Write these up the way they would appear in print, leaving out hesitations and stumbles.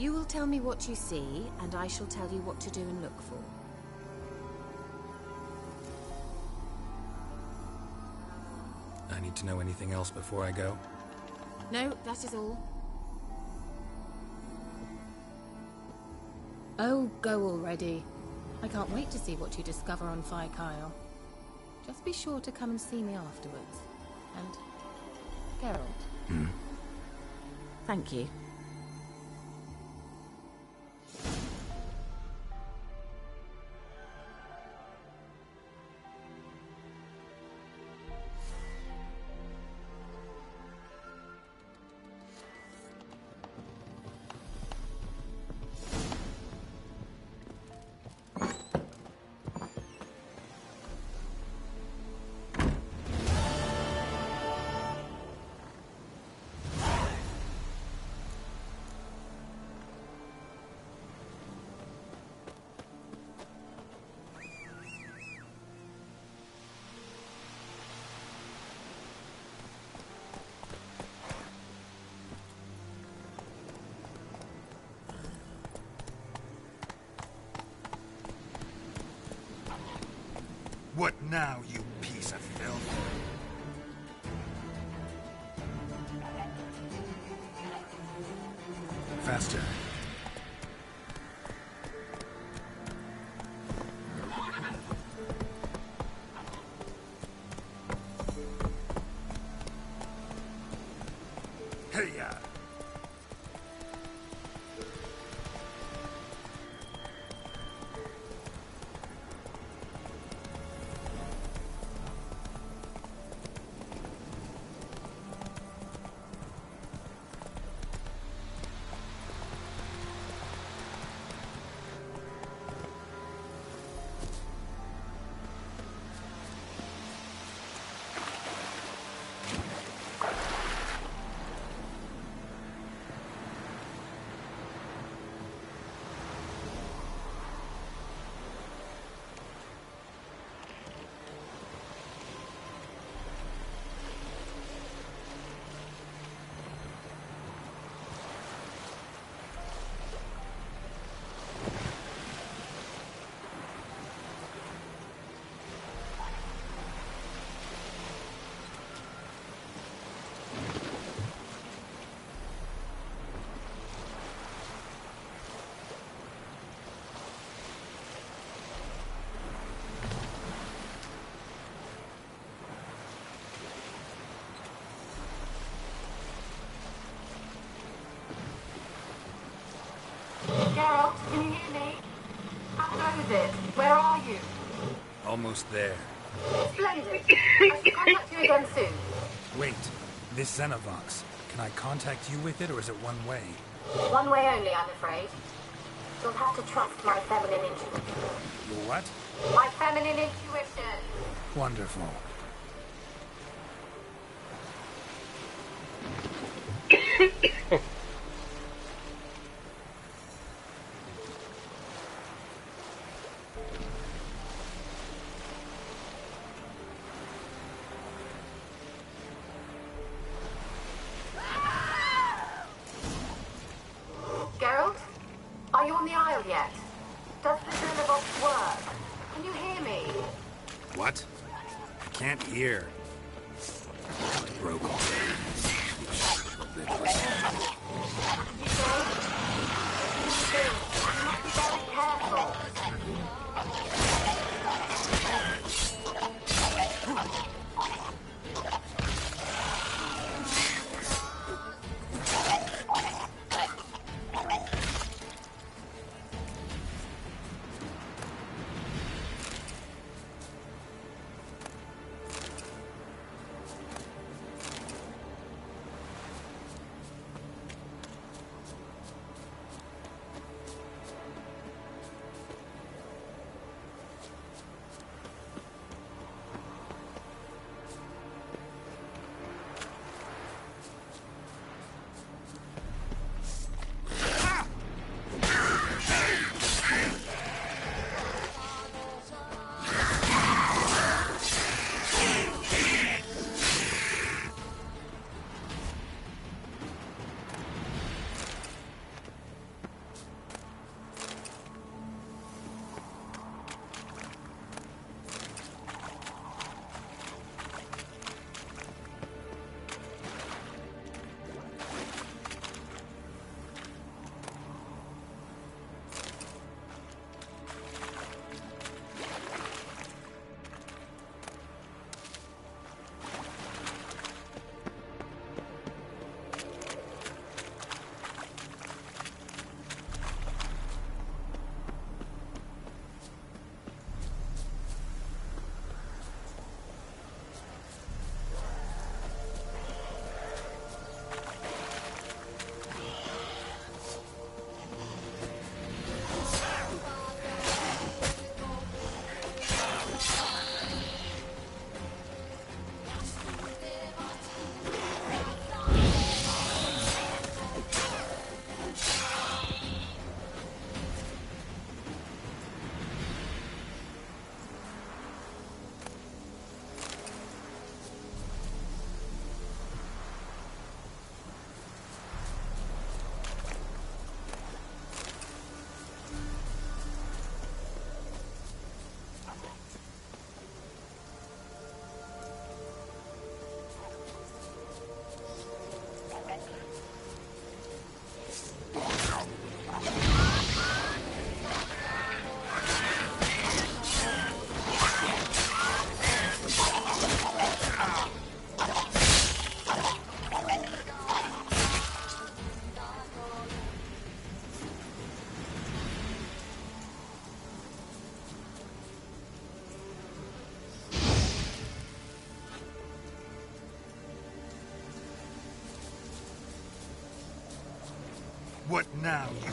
You will tell me what you see, and I shall tell you what to do and look for. I need to know anything else before I go? No, that is all. Oh, go already. I can't wait to see what you discover on Phi Kyle. Just be sure to come and see me afterwards. And... Geralt. Hmm? Thank you. What now, you piece of filth? Faster. Hey-ya! Geralt, can you hear me? How close is it? Where are you? Almost there. Splendid. I shall contact you again soon. Wait, this Xenovox. Can I contact you with it, or is it one way? One way only, I'm afraid. You'll have to trust my feminine intuition. Your what? My feminine intuition. Wonderful. Geralt? Are you on the Isle yet? Does the Xenovox work? Can you hear me? What? I can't hear. Broke off. Did you say? You must be very careful. What now, you...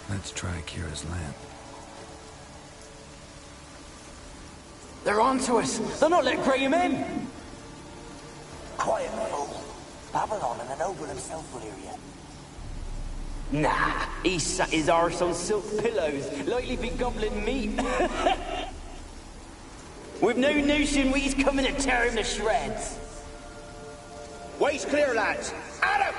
Let's try Kira's lamp. They're on to us! They're not letting Graham in! Quiet, fool. Babylon and the noble himself will hear you. Nah, he sat his arse on silk pillows, likely be gobbling meat. We've no notion we's coming to tear him to shreds. Waist clear, lads! Adam!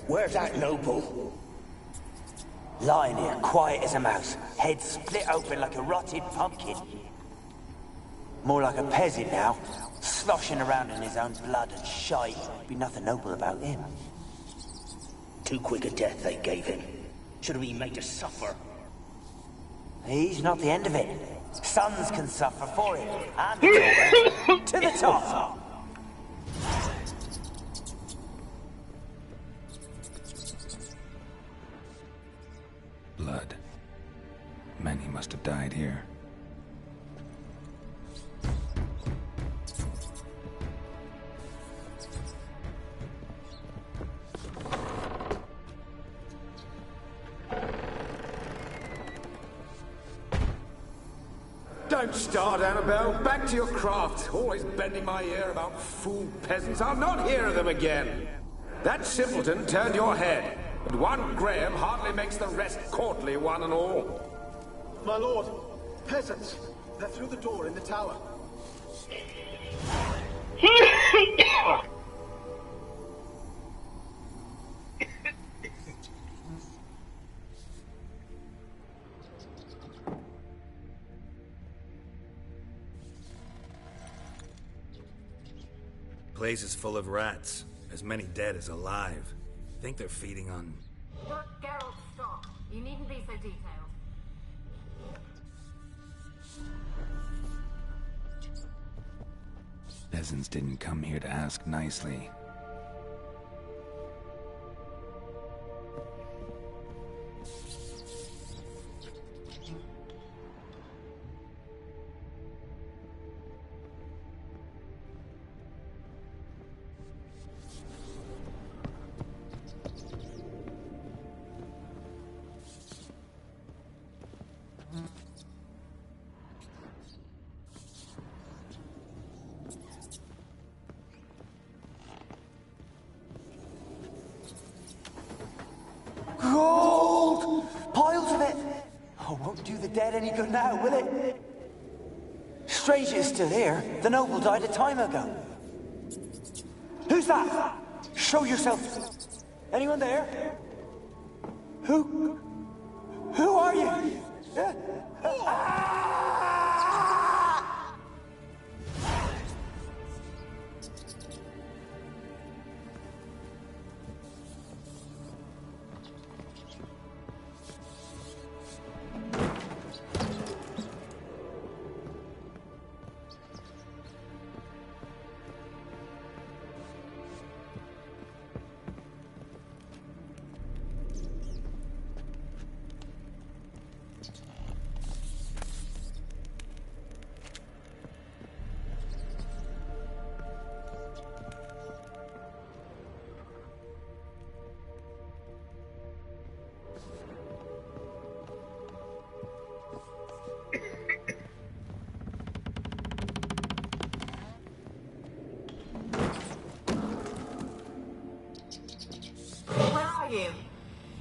Where's that noble? Lying here, quiet as a mouse, head split open like a rotted pumpkin. More like a peasant now, sloshing around in his own blood and shite. Be nothing noble about him. Too quick a death they gave him. Should have been made to suffer. He's not the end of it. Sons can suffer for him, and the daughter, to the top. Blood. Many must have died here. Don't start, Annabelle. Back to your craft. Always bending my ear about fool peasants. I'll not hear of them again. That simpleton turned your head. But one Graham hardly makes the rest courtly, one and all. My lord, peasants. They're through the door in the tower. place is full of rats. As many dead as alive. Think they're feeding on... Look, Geralt, stop. You needn't be so detailed. Peasants didn't come here to ask nicely. Gold! Piles of it! Oh, won't do the dead any good now, will it? Strange it's still here. The noble died a time ago. Who's that? Show yourself. Anyone there? Who are you?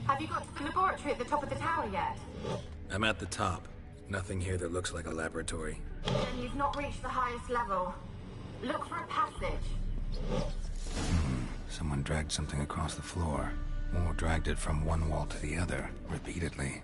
Have you got to the laboratory at the top of the tower yet? I'm at the top. Nothing here that looks like a laboratory. Then you've not reached the highest level. Look for a passage. Someone dragged something across the floor. Or dragged it from one wall to the other, repeatedly.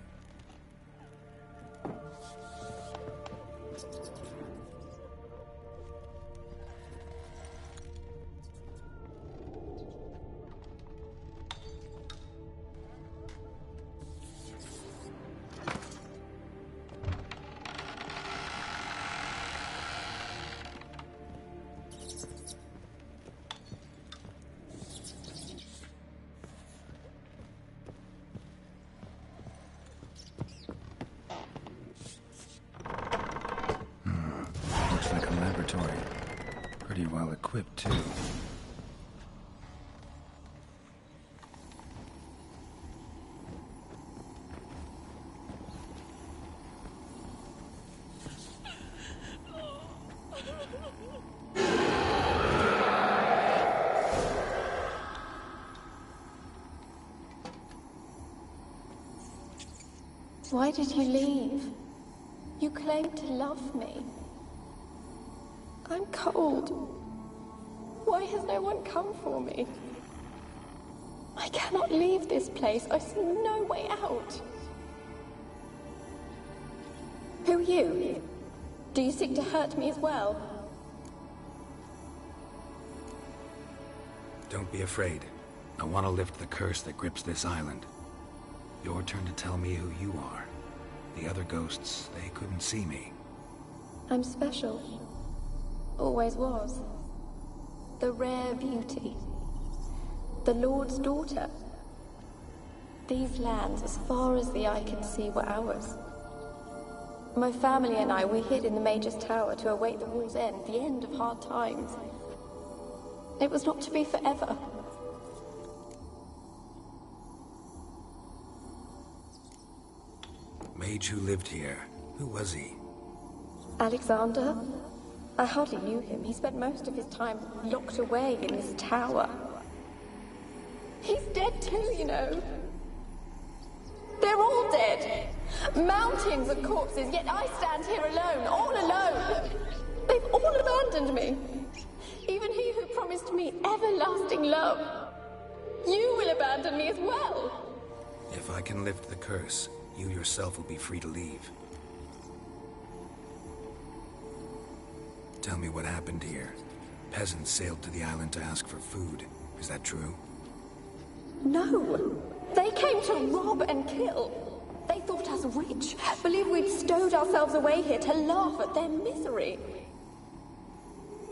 Looks like a laboratory. Pretty well equipped, too. Why did you leave? You claimed to love me. I'm cold. Why has no one come for me? I cannot leave this place. I see no way out. Who are you? Do you seek to hurt me as well? Don't be afraid. I want to lift the curse that grips this island. Your turn to tell me who you are. The other ghosts, they couldn't see me. I'm special. Always was. The rare beauty. The Lord's daughter. These lands, as far as the eye could see, were ours. My family and I, we hid in the Mage's Tower to await the war's end, the end of hard times. It was not to be forever. Mage who lived here. Who was he? Alexander? I hardly knew him. He spent most of his time locked away in this tower. He's dead too, you know. They're all dead. Mountains of corpses, yet I stand here alone, all alone. They've all abandoned me. Even he who promised me everlasting love. You will abandon me as well. If I can lift the curse, you yourself will be free to leave. Tell me what happened here. peasants sailed to the island to ask for food. Is that true? No! They came to rob and kill. They thought us rich, believed we'd stowed ourselves away here to laugh at their misery.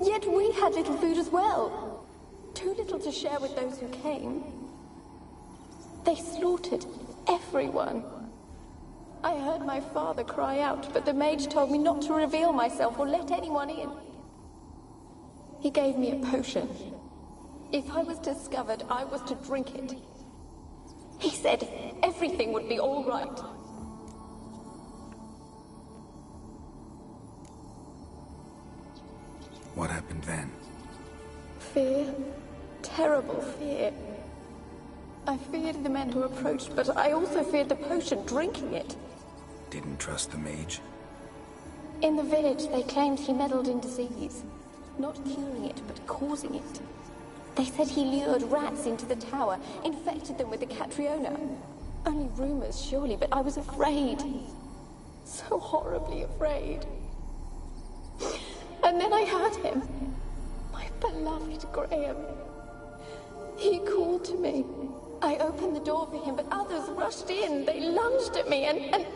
Yet we had little food as well. Too little to share with those who came. They slaughtered everyone. I heard my father cry out, but the mage told me not to reveal myself or let anyone in. He gave me a potion. If I was discovered, I was to drink it. He said everything would be all right. What happened then? Fear. Terrible fear. I feared the men who approached, but I also feared the potion, drinking it. Didn't trust the mage? In the village, they claimed he meddled in disease. Not curing it, but causing it. They said he lured rats into the tower, infected them with the Catriona. Only rumors, surely, but I was afraid. So horribly afraid. And then I heard him. My beloved Graham. He called to me. I opened the door for him, but others rushed in. They lunged at me and...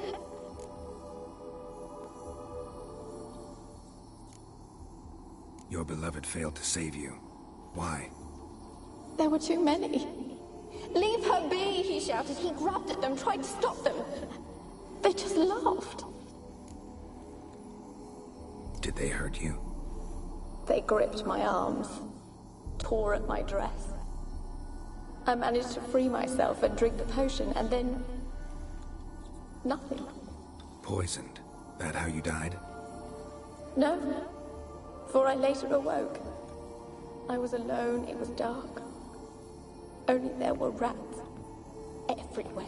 Your beloved failed to save you. Why? There were too many. Leave her be, he shouted. He grabbed at them, tried to stop them. They just laughed. Did they hurt you? They gripped my arms, tore at my dress. I managed to free myself and drink the potion, and then... nothing. Poisoned? That how you died? No, for I later awoke. I was alone, it was dark. Only there were rats. Everywhere.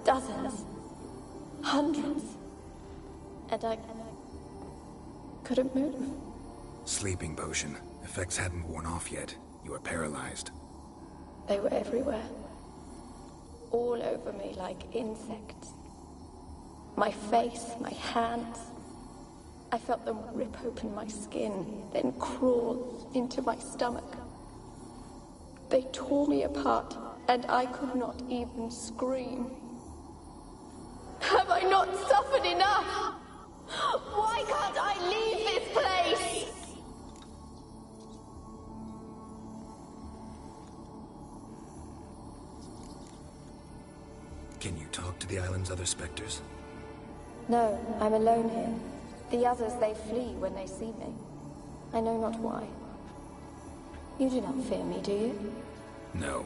Dozens. Hundreds. And I couldn't move. Sleeping potion. Effects hadn't worn off yet. You were paralyzed. They were everywhere. All over me like insects. My face, my hands. I felt them rip open my skin, then crawl into my stomach. They tore me apart, and I could not even scream. Have I not suffered enough? Why can't I leave this place? Can you talk to the island's other specters? No, I'm alone here. The others, they flee when they see me. I know not why. You do not fear me, do you? No.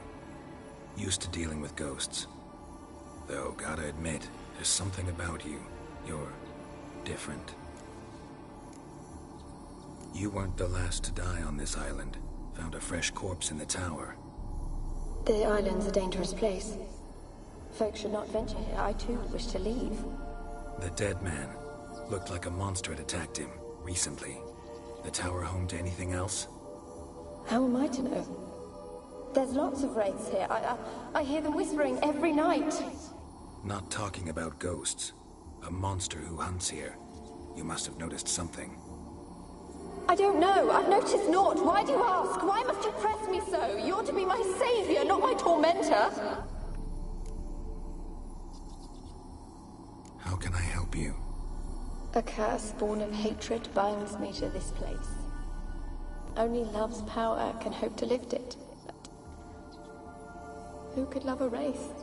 Used to dealing with ghosts. Though, gotta admit, there's something about you. You're different. You weren't the last to die on this island. Found a fresh corpse in the tower. The island's a dangerous place. Folks should not venture here. I too wish to leave. The dead man. Looked like a monster had attacked him, recently. The tower home to anything else? How am I to know? There's lots of wraiths here. I hear them whispering every night. Not talking about ghosts. A monster who hunts here. You must have noticed something. I don't know. I've noticed naught. Why do you ask? Why must you press me so? You're to be my savior, not my tormentor. How can I help you? A curse born of hatred binds me to this place. Only love's power can hope to lift it. But who could love a wraith?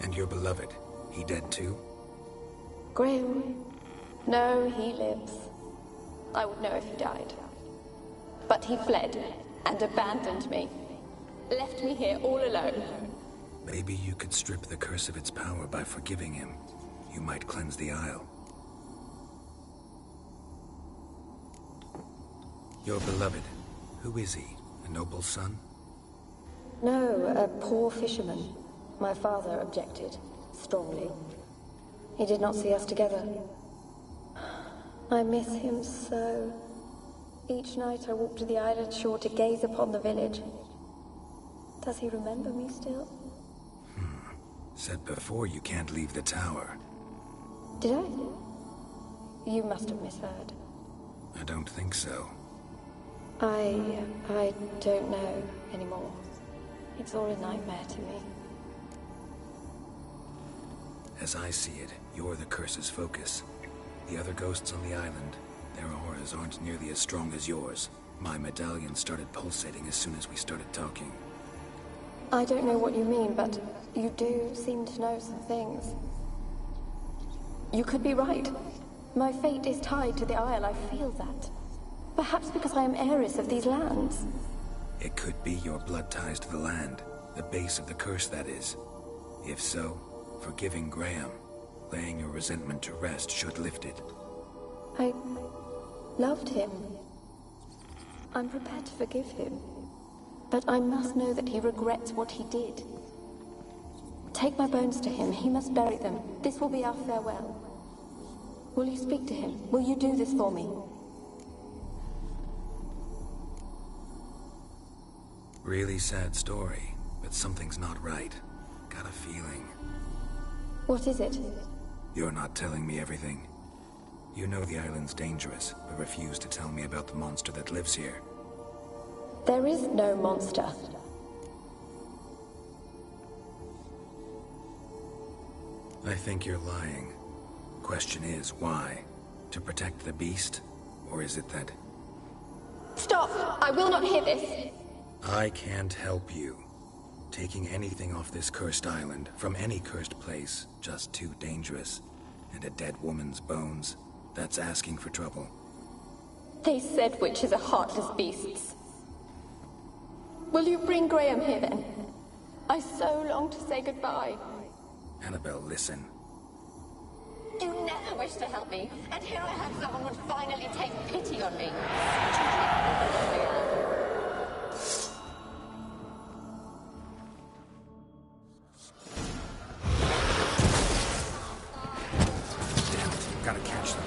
And your beloved, he dead too? Graham? No, he lives. I would know if he died. But he fled and abandoned me. Left me here all alone. Maybe you could strip the curse of its power by forgiving him. You might cleanse the Isle. Your beloved, who is he? A noble son? No, a poor fisherman. My father objected, strongly. He did not see us together. I miss him so. Each night I walk to the island shore to gaze upon the village. Does he remember me still? Said before you can't leave the tower. Did I? You must have misheard. I don't think so. I don't know anymore. It's all a nightmare to me. As I see it, you're the curse's focus. The other ghosts on the island, their auras aren't nearly as strong as yours. My medallion started pulsating as soon as we started talking. I don't know what you mean, but you do seem to know some things. You could be right. My fate is tied to the Isle, I feel that. Perhaps because I am heiress of these lands. It could be your blood ties to the land, the base of the curse, that is. If so, forgiving Graham, laying your resentment to rest should lift it. I loved him. I'm prepared to forgive him. But I must know that he regrets what he did. Take my bones to him. He must bury them. This will be our farewell. Will you speak to him? Will you do this for me? Really sad story, but something's not right. Got a feeling. What is it? You're not telling me everything. You know the island's dangerous, but refuse to tell me about the monster that lives here. There is no monster. I think you're lying. Question is, why? To protect the beast? Or is it that... Stop! I will not hear this! I can't help you. Taking anything off this cursed island, from any cursed place, just too dangerous. And a dead woman's bones, that's asking for trouble. They said witches are heartless beasts. Will you bring Graham here then? I so long to say goodbye. Annabelle, listen. You never wished to help me, and here I have someone would finally take pity on me. Damn it, gotta catch them.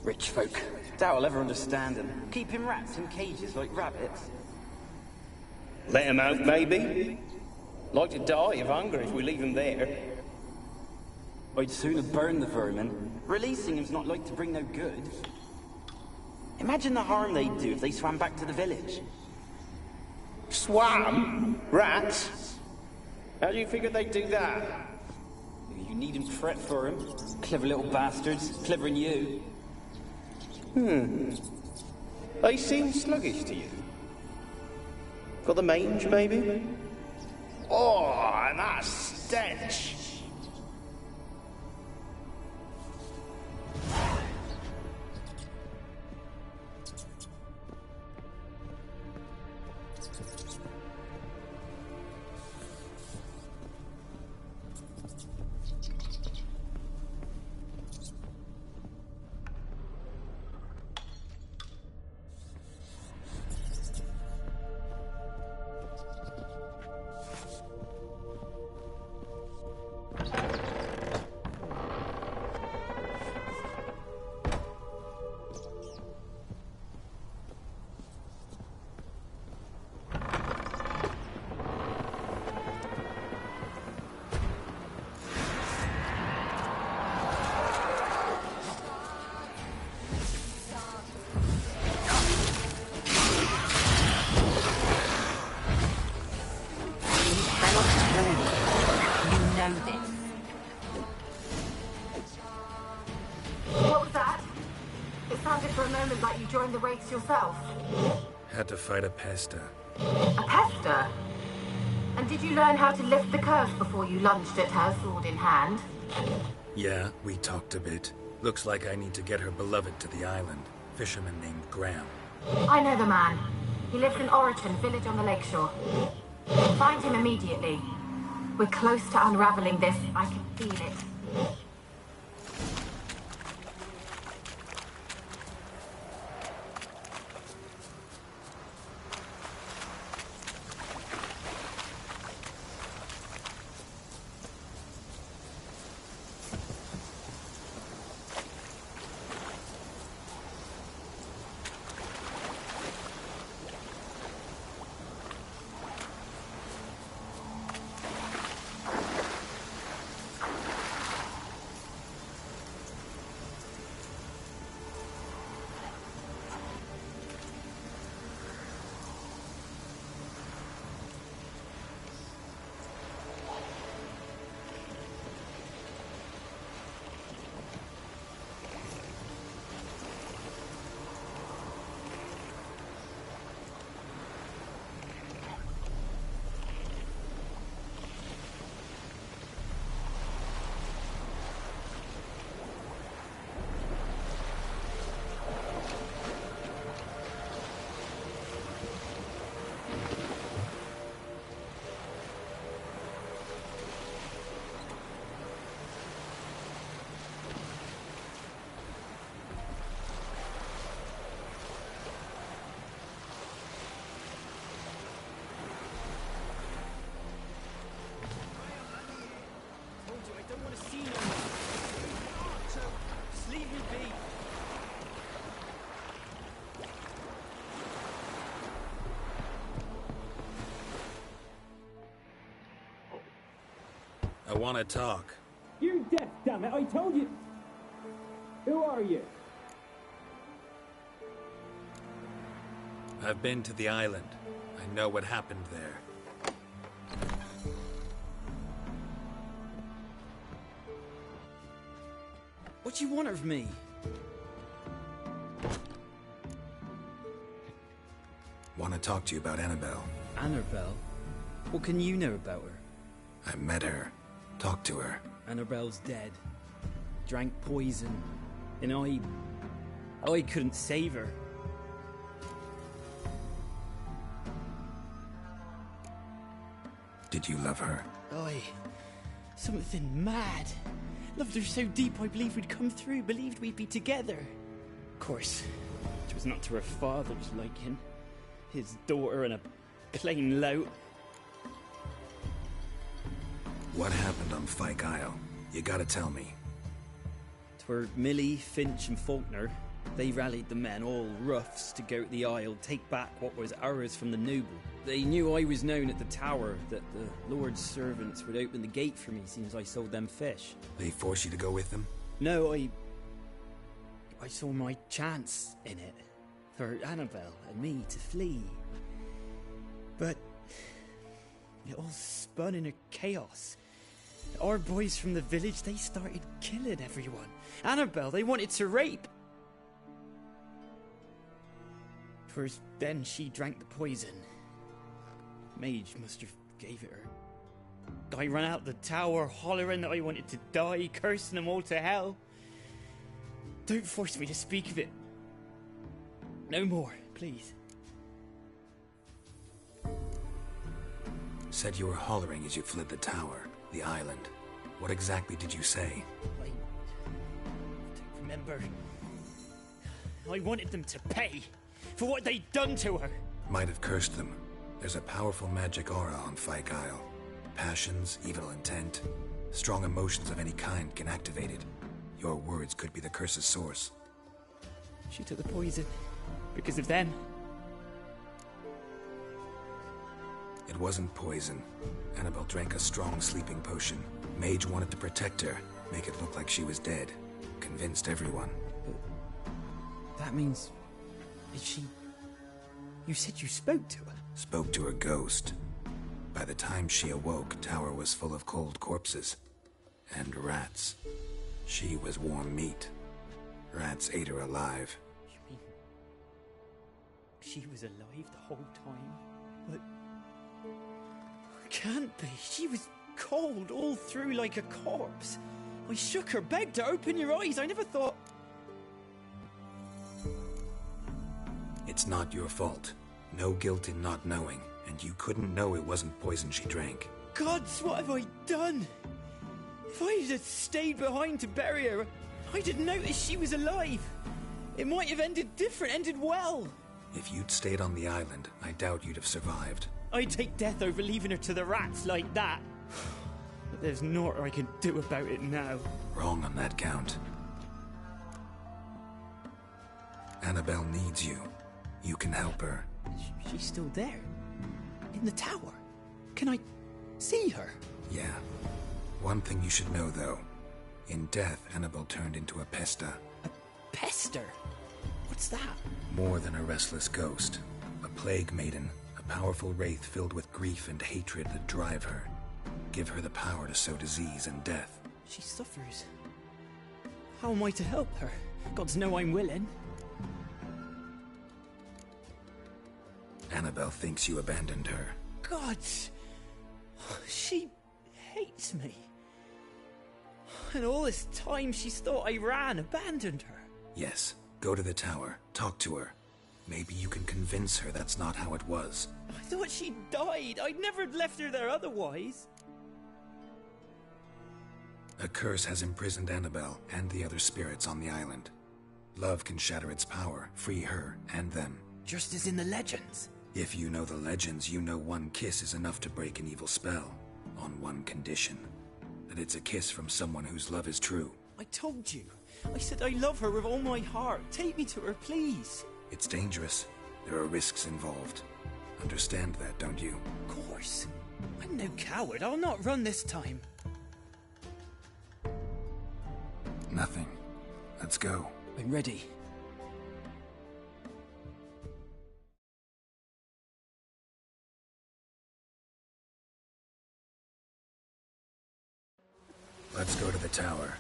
Rich folk. Doubt I'll ever understand them. Keeping rats in cages like rabbits. Let him out, maybe? Like to die of hunger if we leave him there. I'd sooner burn the vermin. Releasing him's not like to bring no good. Imagine the harm they'd do if they swam back to the village. Swam? Rats? How do you figure they'd do that? You needn't fret for him. Clever little bastards. Clever than you. They seem sluggish to you. Got the mange, maybe? Oh, and that stench! the wraiths yourself? Had to fight a pester. A pester? And did you learn how to lift the curse before you lunged at her, sword in hand? Yeah, we talked a bit. Looks like I need to get her beloved to the island. Fisherman named Graham. I know the man. He lives in Oriton, village on the lakeshore. Find him immediately. We're close to unraveling this. I can feel it. I want to talk. You're deaf, damn it! I told you. Who are you? I've been to the island. I know what happened there. What do you want of me? Want to talk to you about Annabelle. Annabelle? What can you know about her? I met her. Talked to her. Annabelle's dead. Drank poison. And I couldn't save her. Did you love her? Something mad. Loved her so deep I believed we'd come through, believed we'd be together. Of course, it was not to her father's liking. His daughter and a plain lout. What happened on Fyke Isle? You gotta tell me. 'Twere Millie, Finch and Faulkner. They rallied the men, all roughs, to go to the Isle, take back what was ours from the noble. They knew I was known at the tower, that the Lord's servants would open the gate for me, since I sold them fish. They forced you to go with them? No, I saw my chance in it, for Annabelle and me to flee. But it all spun in a chaos. Our boys from the village, they started killing everyone. Annabelle, they wanted to rape. First, then she drank the poison. Mage must have gave it her. I ran out the tower, hollering that I wanted to die, cursing them all to hell. Don't force me to speak of it. No more, please. Said you were hollering as you fled the tower, the island. What exactly did you say? I don't remember. I wanted them to pay for what they'd done to her. Might have cursed them. There's a powerful magic aura on Fyke Isle. Passions, evil intent, strong emotions of any kind can activate it. Your words could be the curse's source. She took the poison because of them. It wasn't poison. Annabelle drank a strong sleeping potion. Mage wanted to protect her, make it look like she was dead. Convinced everyone. But that means... Is she... You said you spoke to her? Spoke to her ghost. By the time she awoke, Tower was full of cold corpses. And rats. She was warm meat. Rats ate her alive. she was alive the whole time, but... Can't be. She was cold all through like a corpse. I shook her, begged her, open your eyes. I never thought... It's not your fault. No guilt in not knowing, and you couldn't know it wasn't poison she drank. Gods, what have I done? If I had stayed behind to bury her, I didn't notice she was alive. It might have ended different, ended well. If you'd stayed on the island, I doubt you'd have survived. I'd take death over leaving her to the rats like that. But there's naught I can do about it now. Wrong on that count. Annabelle needs you. You can help her. She's still there? In the tower? Can I see her? Yeah. One thing you should know, though. In death, Annabelle turned into a pesta. A pester? What's that? More than a restless ghost. A plague maiden. A powerful wraith filled with grief and hatred that drive her. Give her the power to sow disease and death. She suffers. How am I to help her? Gods know I'm willing. Annabelle thinks you abandoned her. Gods! She hates me. And all this time she's thought I abandoned her. Yes. Go to the tower. Talk to her. Maybe you can convince her that's not how it was. I thought she died. I'd never have left her there otherwise. A curse has imprisoned Annabelle and the other spirits on the island. Love can shatter its power, free her and them. Just as in the legends. If you know the legends, you know one kiss is enough to break an evil spell. On one condition. That it's a kiss from someone whose love is true. I told you. I said I love her with all my heart. Take me to her, please. It's dangerous. There are risks involved. Understand that, don't you? Of course. I'm no coward. I'll not run this time. Nothing. Let's go. I'm ready. Let's go to the tower.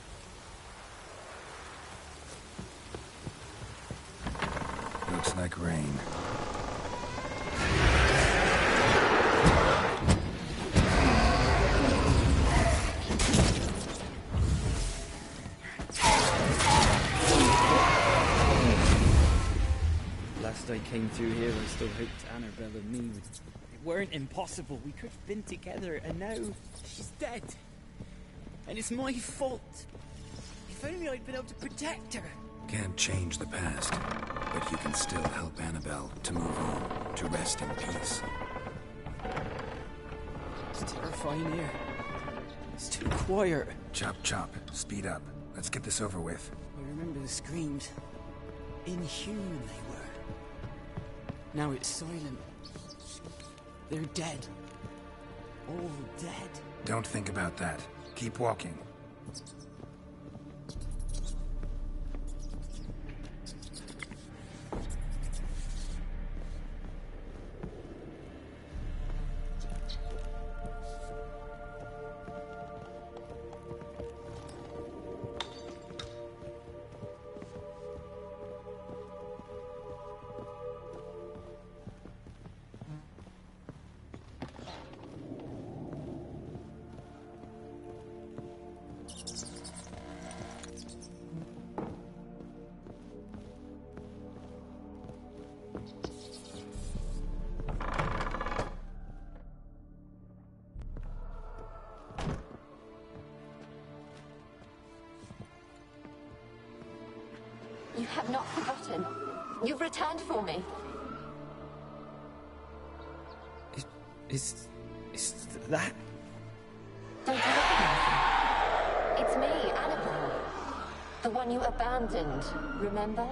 Looks like rain. Last I came through here, I still hoped Annabelle and me weren't impossible. We could have been together, and now she's dead. And it's my fault. If only I'd been able to protect her. Can't change the past, but you can still help Annabelle to move on, to rest in peace. It's terrifying here. It's too quiet. Chop, chop. Speed up. Let's get this over with. I remember the screams. Inhuman they were. Now it's silent. They're dead. All dead. Don't think about that. Keep walking. You have not forgotten. You've returned for me. Is that? Don't you recognize me? It's me, Annabelle. The one you abandoned, remember?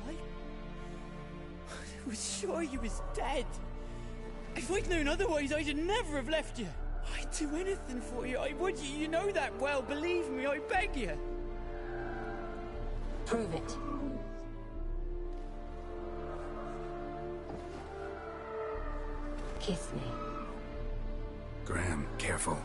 I was sure you was dead. If I'd known otherwise, I'd never have left you. I'd do anything for you. I would. You know that well. Believe me, I beg you. Prove it. Kiss me. Graham, careful.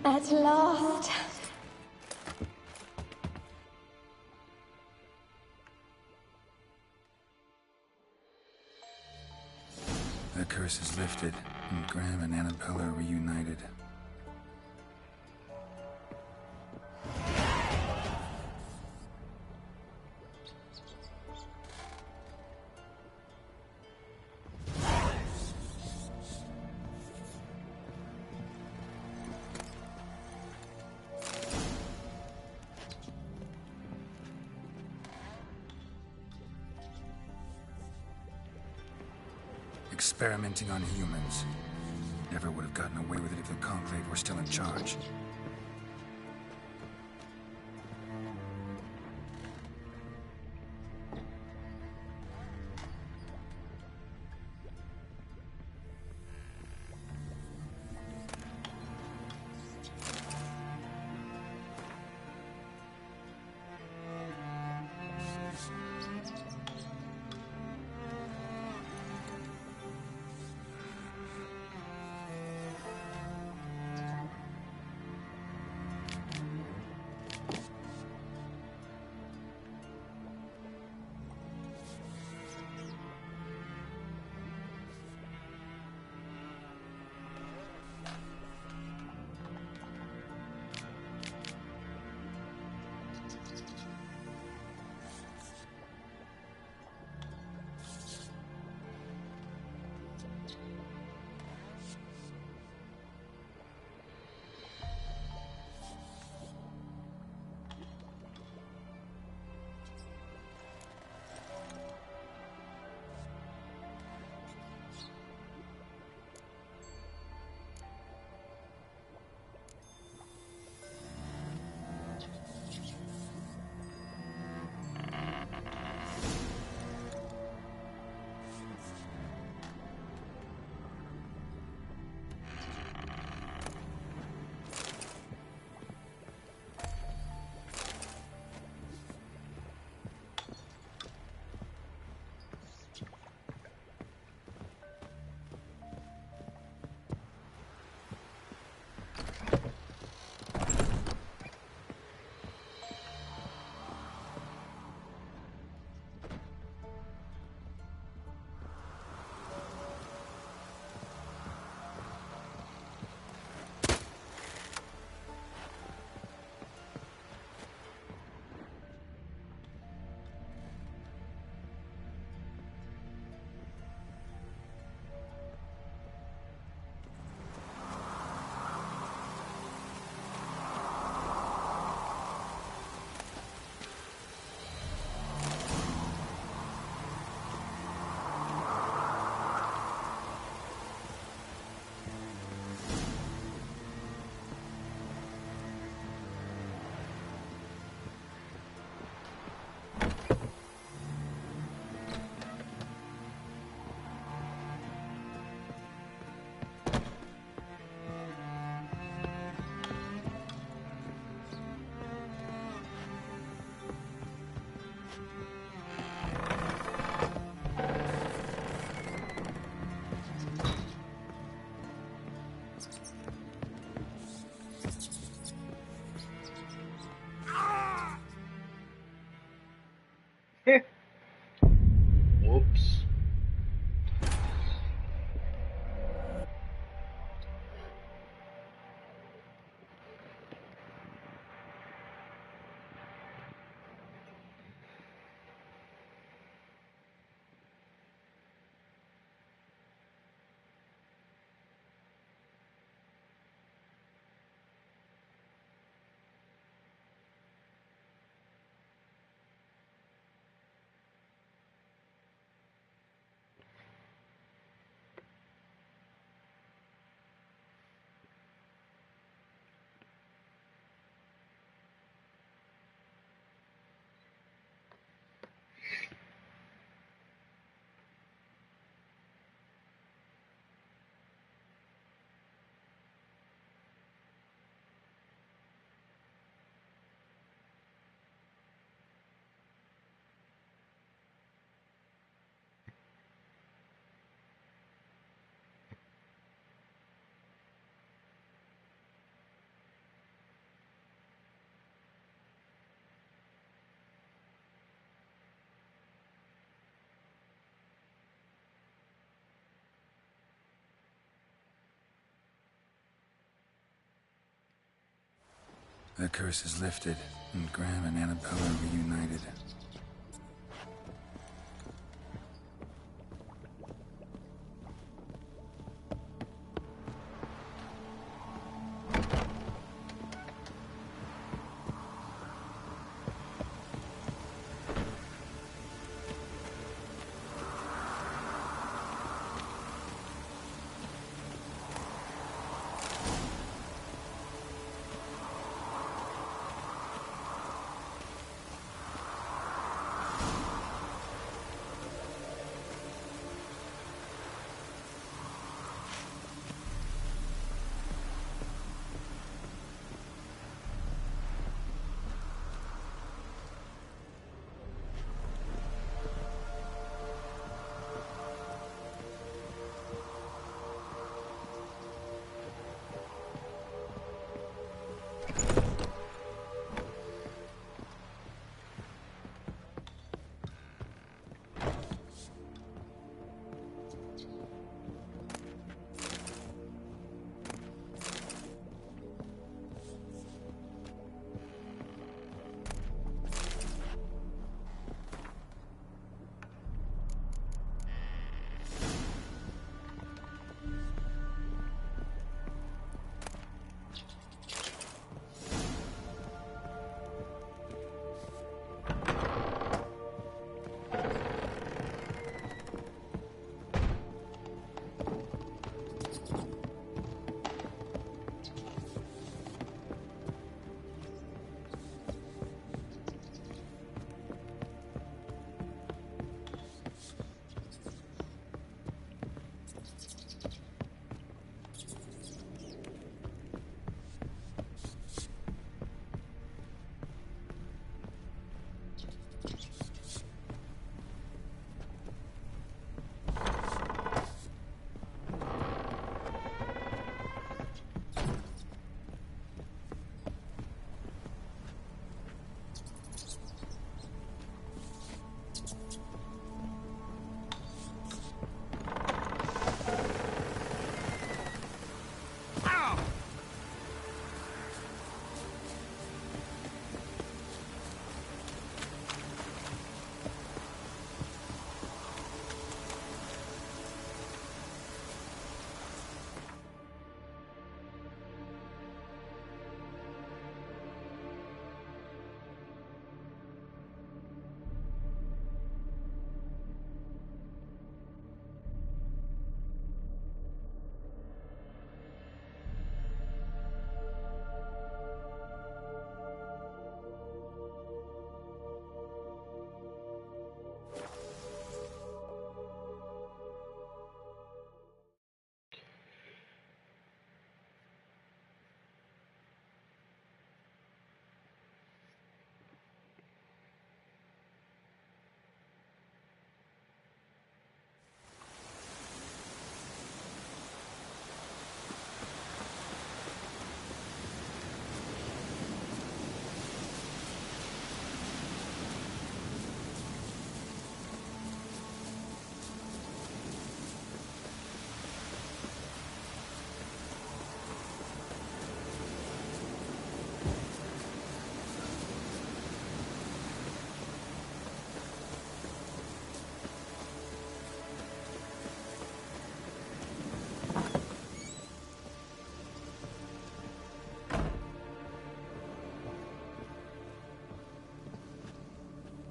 At last. The curse is lifted, and Graham and Annabelle are reunited. Experimenting on humans. Never would have gotten away with it if the Conclave were still in charge. The curse is lifted, and Graham and Annabelle are reunited.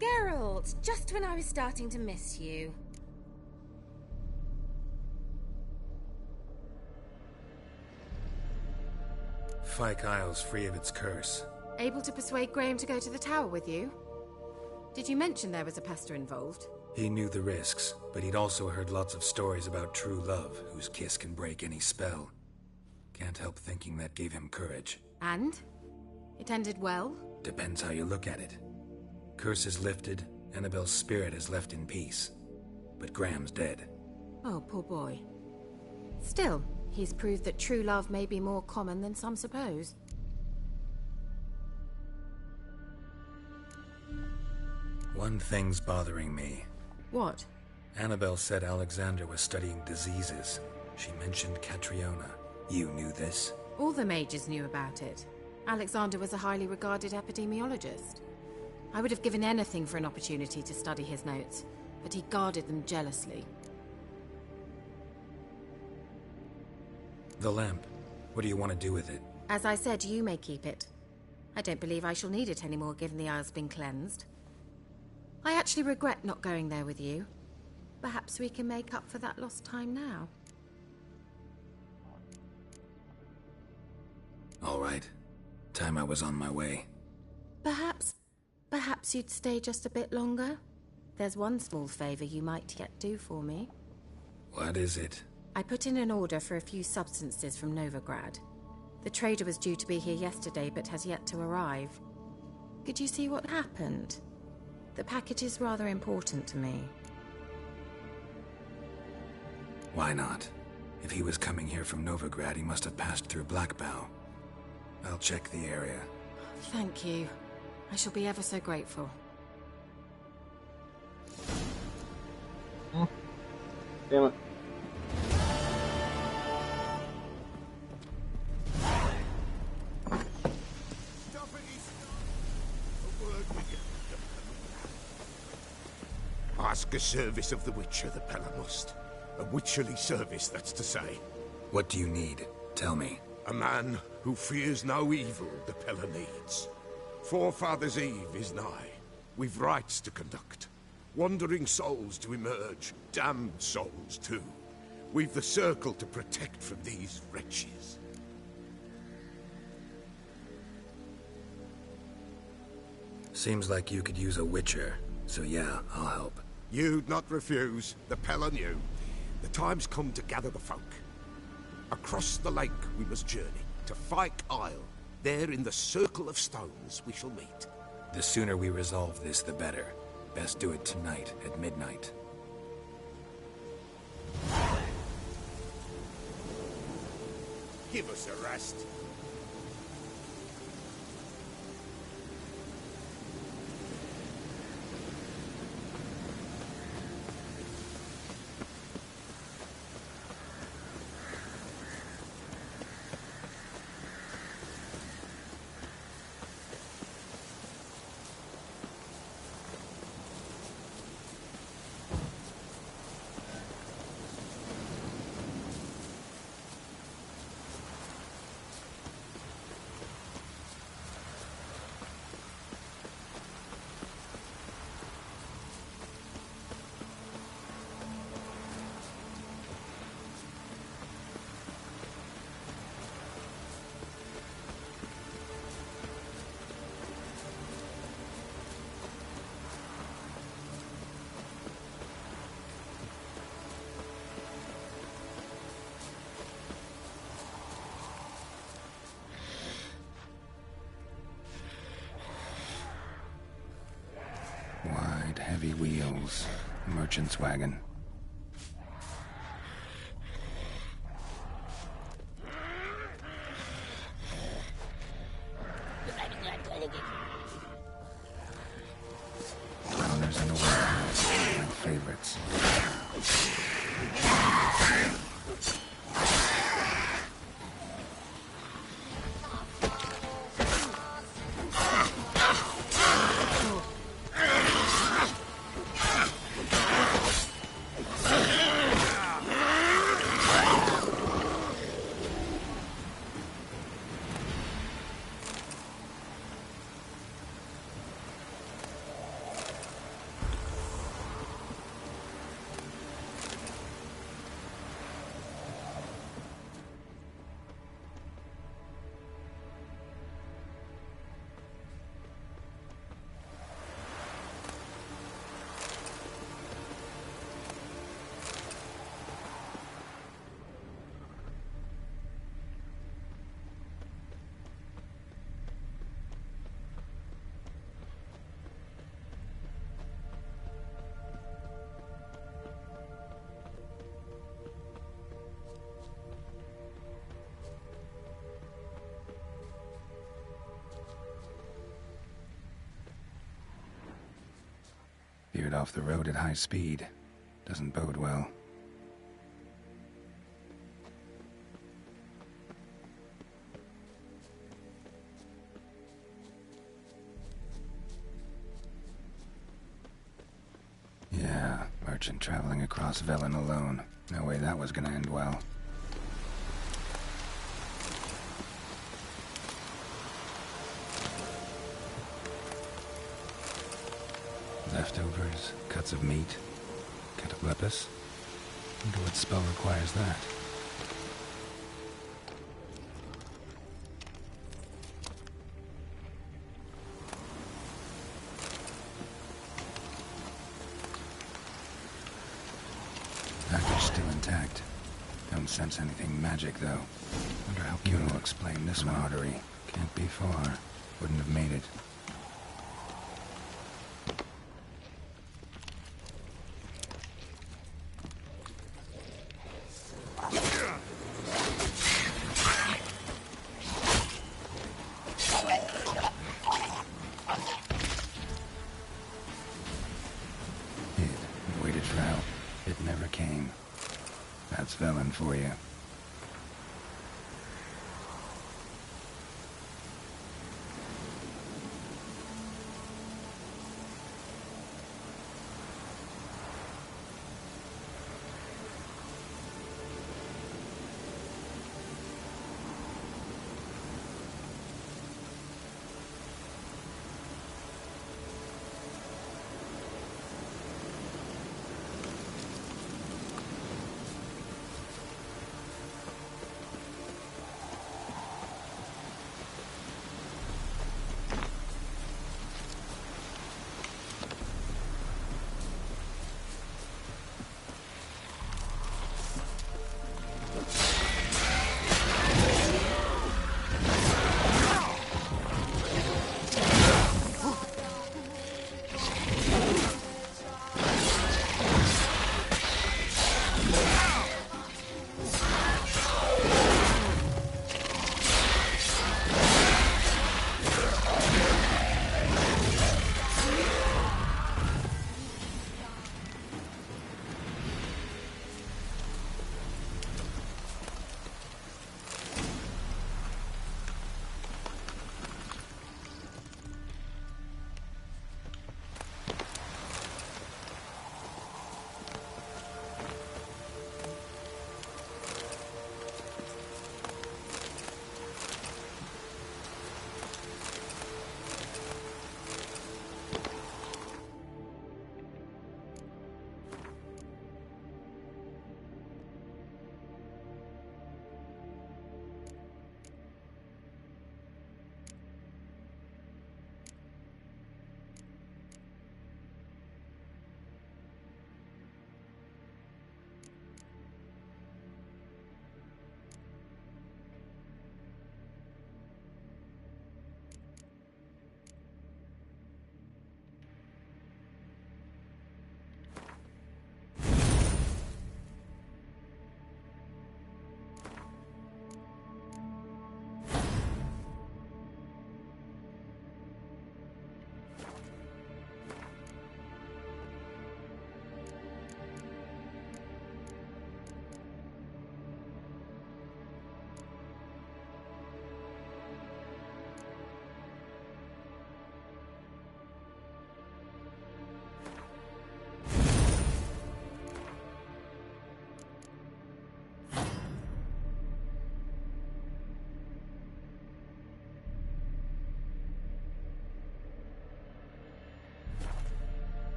Geralt, just when I was starting to miss you. Fyke Isle's free of its curse. Able to persuade Graham to go to the tower with you? Did you mention there was a pester involved? He knew the risks, but he'd also heard lots of stories about true love, whose kiss can break any spell. Can't help thinking that gave him courage. And? It ended well? Depends how you look at it. Curse is lifted, Annabelle's spirit is left in peace. But Graham's dead. Oh, poor boy. Still, he's proved that true love may be more common than some suppose. One thing's bothering me. What? Annabelle said Alexander was studying diseases. She mentioned Catriona. You knew this? All the mages knew about it. Alexander was a highly regarded epidemiologist. I would have given anything for an opportunity to study his notes, but he guarded them jealously. The lamp. What do you want to do with it? As I said, you may keep it. I don't believe I shall need it anymore, given the Isle's been cleansed. I actually regret not going there with you. Perhaps we can make up for that lost time now. All right. Time I was on my way. Perhaps you'd stay just a bit longer? There's one small favor you might yet do for me. What is it? I put in an order for a few substances from Novigrad. The trader was due to be here yesterday, but has yet to arrive. Could you see what happened? The package is rather important to me. Why not? If he was coming here from Novigrad, he must have passed through Blackbough. I'll check the area. Thank you. I shall be ever so grateful. Damn it. Ask a service of the Witcher, the Pella must. A witcherly service, that's to say. What do you need? Tell me. A man who fears no evil the Pella needs. Forefathers' Eve is nigh. We've rites to conduct. Wandering souls to emerge. Damned souls, too. We've the circle to protect from these wretches. Seems like you could use a witcher, so yeah, I'll help. You'd not refuse. The Pella knew. The time's come to gather the folk. Across the lake we must journey, to Fyke Isle. There in the Circle of Stones we shall meet. The sooner we resolve this, the better. Best do it tonight, at midnight. Give us a rest. Heavy wheels. Merchant's wagon. Downers in the warehouse. My favorites. Veered off the road at high speed. Doesn't bode well. merchant traveling across Velen alone. No way that was gonna end well. Leftovers, cuts of meat, cataplepis. Wonder what spell requires that. Package still intact. Don't sense anything magic, though. Wonder how Kuno will explain this one. Artery. Can't be far. Wouldn't have made it. Waited for help. It never came. That's Velen for you.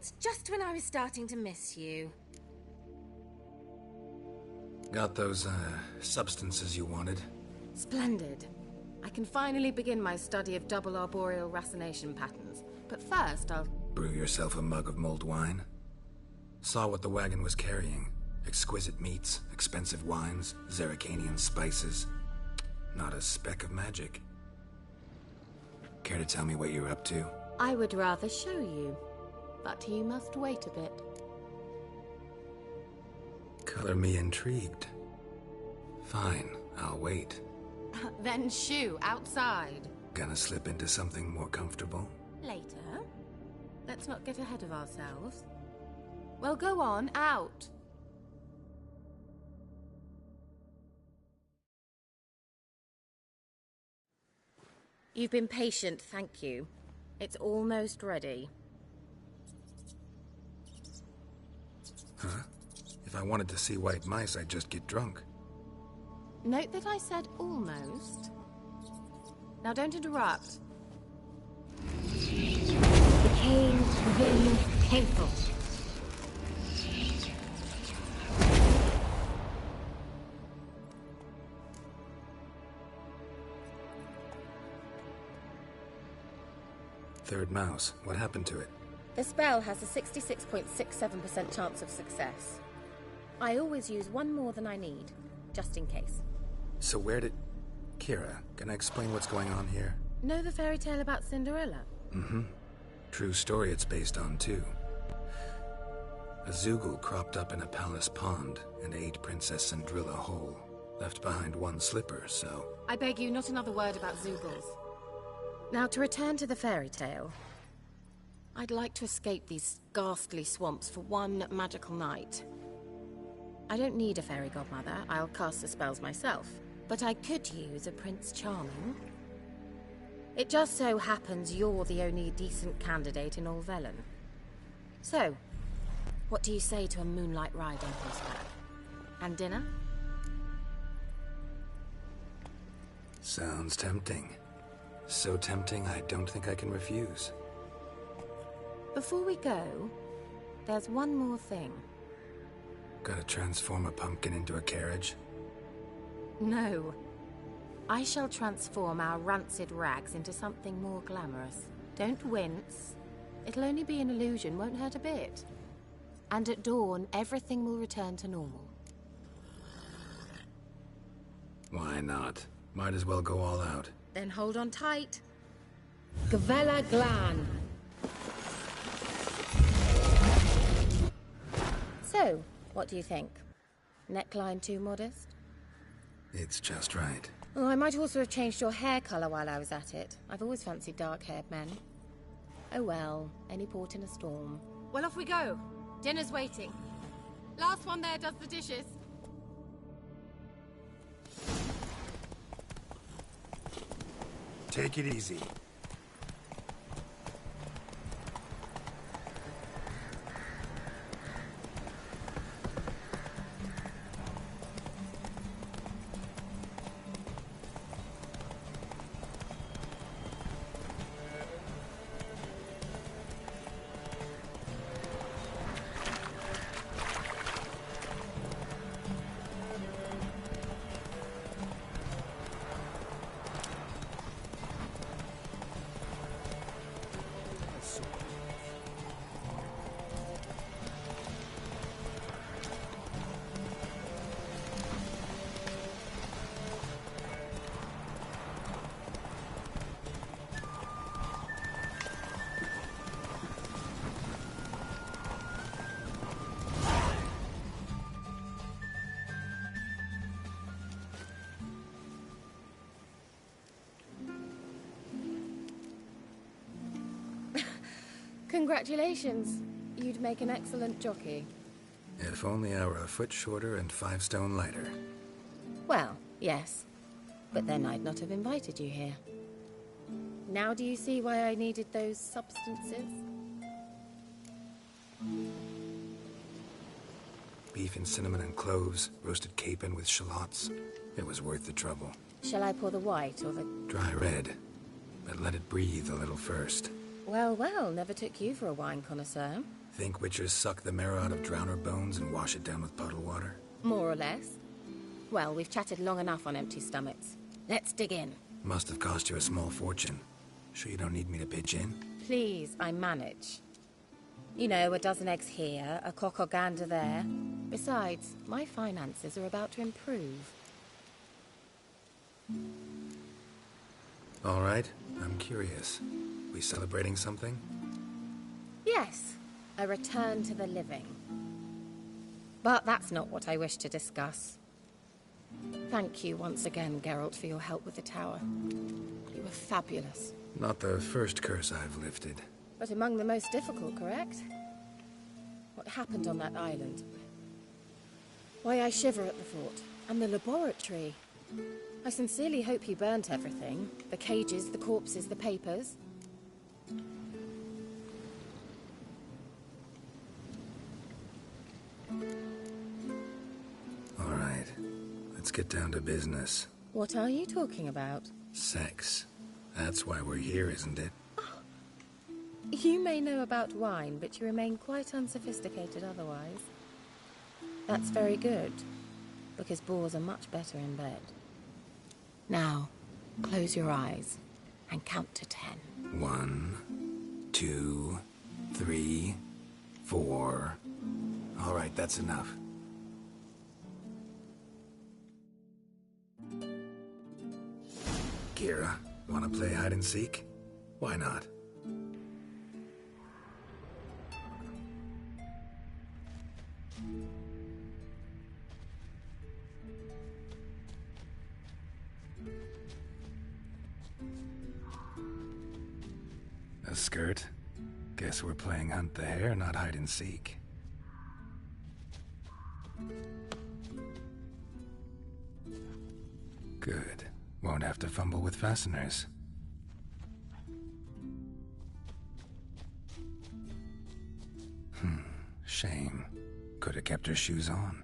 fault, just when I was starting to miss you. Got those, substances you wanted? Splendid. I can finally begin my study of double arboreal racination patterns. But first, I'll... Brew yourself a mug of mulled wine? Saw what the wagon was carrying. Exquisite meats, expensive wines, Zerrikanian spices. Not a speck of magic. Care to tell me what you're up to? I would rather show you, but you must wait a bit. Color me intrigued. Fine, I'll wait. Then shoo, outside. Gonna slip into something more comfortable? Later. Let's not get ahead of ourselves. Well, go on, out. You've been patient, thank you. It's almost ready. Huh? If I wanted to see white mice, I'd just get drunk. Note that I said almost. Now don't interrupt. Became very painful. Third mouse. What happened to it? The spell has a 66.67% chance of success. I always use one more than I need, just in case. So where did... Kira, can I explain what's going on here? Know the fairy tale about Cinderella? Mm-hmm. True story it's based on, too. A Zoogle cropped up in a palace pond and ate Princess Cinderella whole. Left behind one slipper, so... I beg you, not another word about Zoogles. Now, to return to the fairy tale. I'd like to escape these ghastly swamps for one magical night. I don't need a fairy godmother, I'll cast the spells myself. But I could use a Prince Charming. It just so happens you're the only decent candidate in all Velen. So, what do you say to a moonlight ride on horseback? And dinner? Sounds tempting. So tempting, I don't think I can refuse. Before we go, there's one more thing. Gotta transform a pumpkin into a carriage? No. I shall transform our rancid rags into something more glamorous. Don't wince. It'll only be an illusion, won't hurt a bit. And at dawn, everything will return to normal. Why not? Might as well go all out. Then hold on tight. Gavella Glan. So, what do you think? Neckline too modest? It's just right. Oh, I might also have changed your hair colour while I was at it. I've always fancied dark-haired men. Oh well, any port in a storm. Well, off we go. Dinner's waiting. Last one there does the dishes. Take it easy. Congratulations. You'd make an excellent jockey. If only I were a foot shorter and 5 stone lighter. Well, yes. But then I'd not have invited you here. Now do you see why I needed those substances? Beef and cinnamon and cloves, roasted capon with shallots. It was worth the trouble. Shall I pour the white or the... Dry red, but let it breathe a little first. Well, well, never took you for a wine connoisseur. Think witchers suck the marrow out of drowner bones and wash it down with puddle water? More or less. Well, we've chatted long enough on empty stomachs. Let's dig in. Must have cost you a small fortune. Sure you don't need me to pitch in? Please, I manage. You know, a dozen eggs here, a cock or gander there. Besides, my finances are about to improve. All right, I'm curious. We celebrating something? Yes, a return to the living. But that's not what I wish to discuss. Thank you once again, Geralt, for your help with the tower. You were fabulous. Not the first curse I've lifted. But among the most difficult, correct? What happened on that island? Why I shiver at the thought. And the laboratory. I sincerely hope you burnt everything. The cages, the corpses, the papers. All right, let's get down to business. What are you talking about? Sex. That's why we're here, isn't it? You may know about wine, but you remain quite unsophisticated otherwise. That's very good, because boars are much better in bed. Now, close your eyes and count to 10. 1, 2, 3, 4. All right, that's enough. Kira, wanna play hide and seek? Why not? A skirt? Guess we're playing hunt the hare, not hide and seek. Good. Won't have to fumble with fasteners. Shame. Could have kept her shoes on.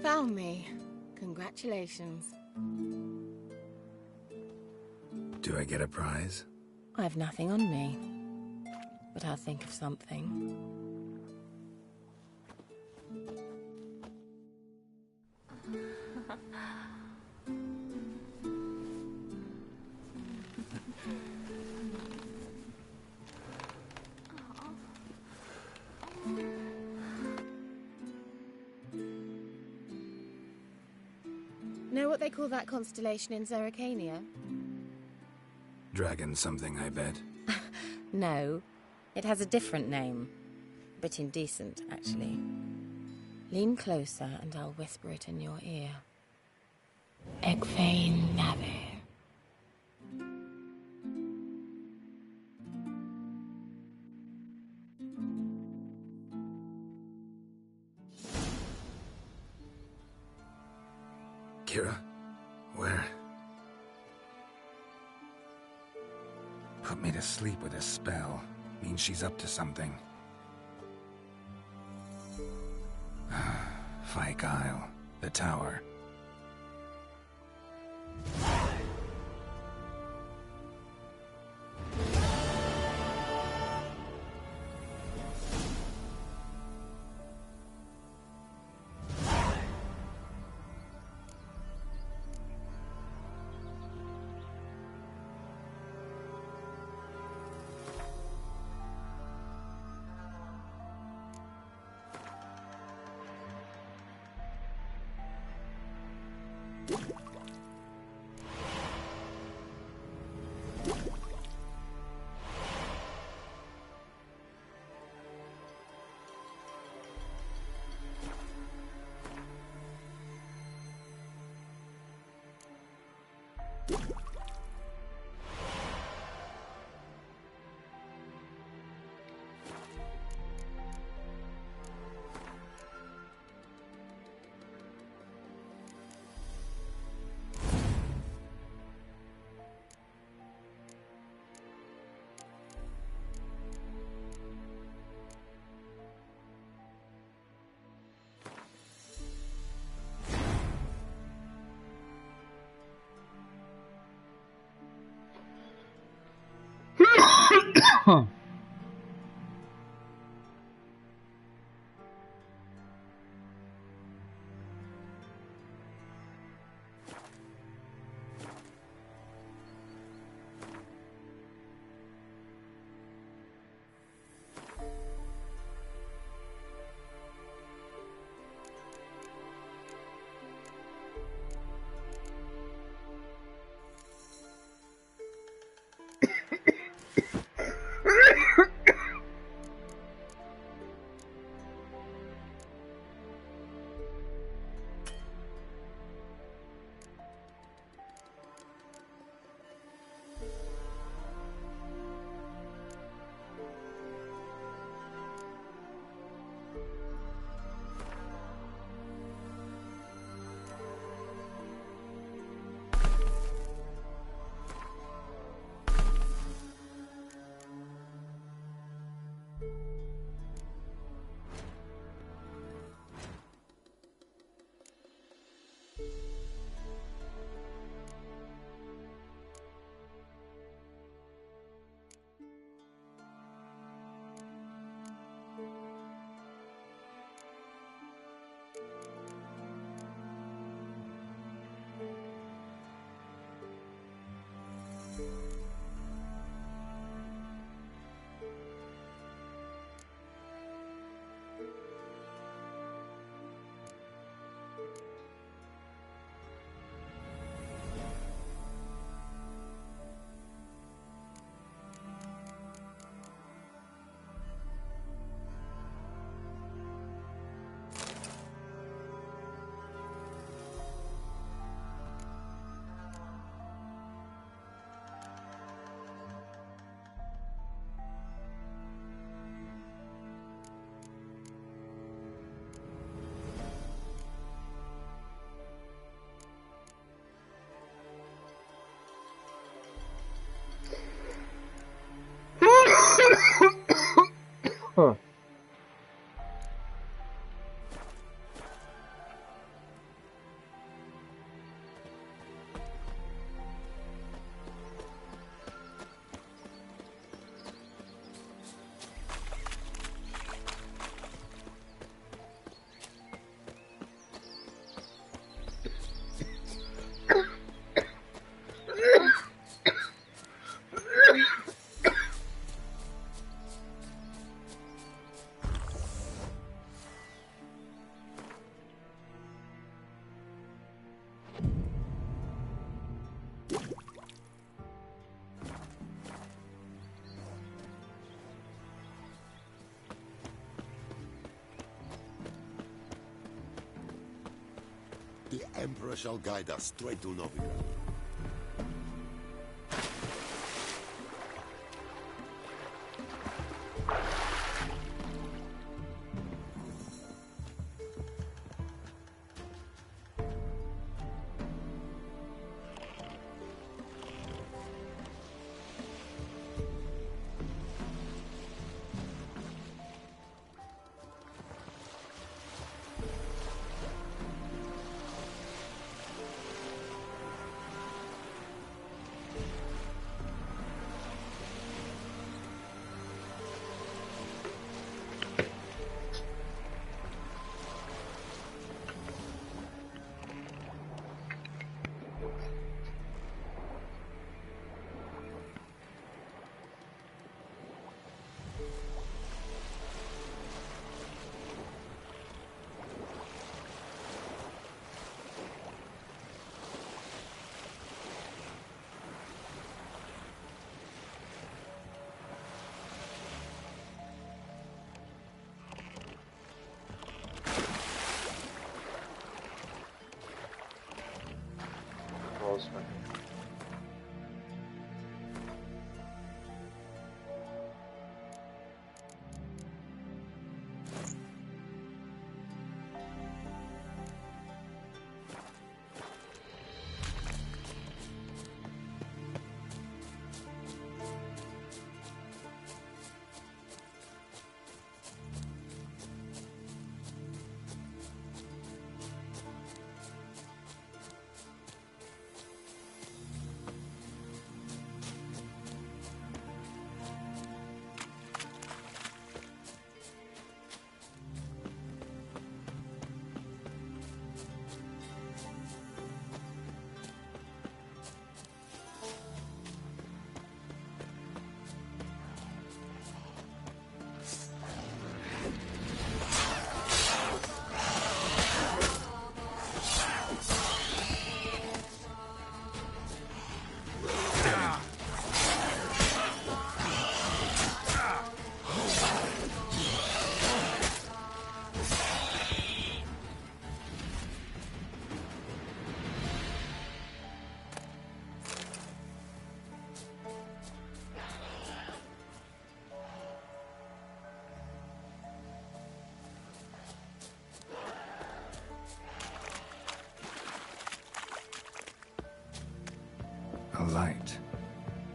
Found me. Congratulations. Do I get a prize? I've nothing on me, but I'll think of something. Know what they call that constellation in Zerrikania? Dragon something, I bet. No, it has a different name. A bit indecent, actually. Lean closer and I'll whisper it in your ear. Egfain Navir. Kira? Where? Put me to sleep with a spell. Means she's up to something. Fyke Isle. The tower. Huh. The Emperor shall guide us straight to Novigrad.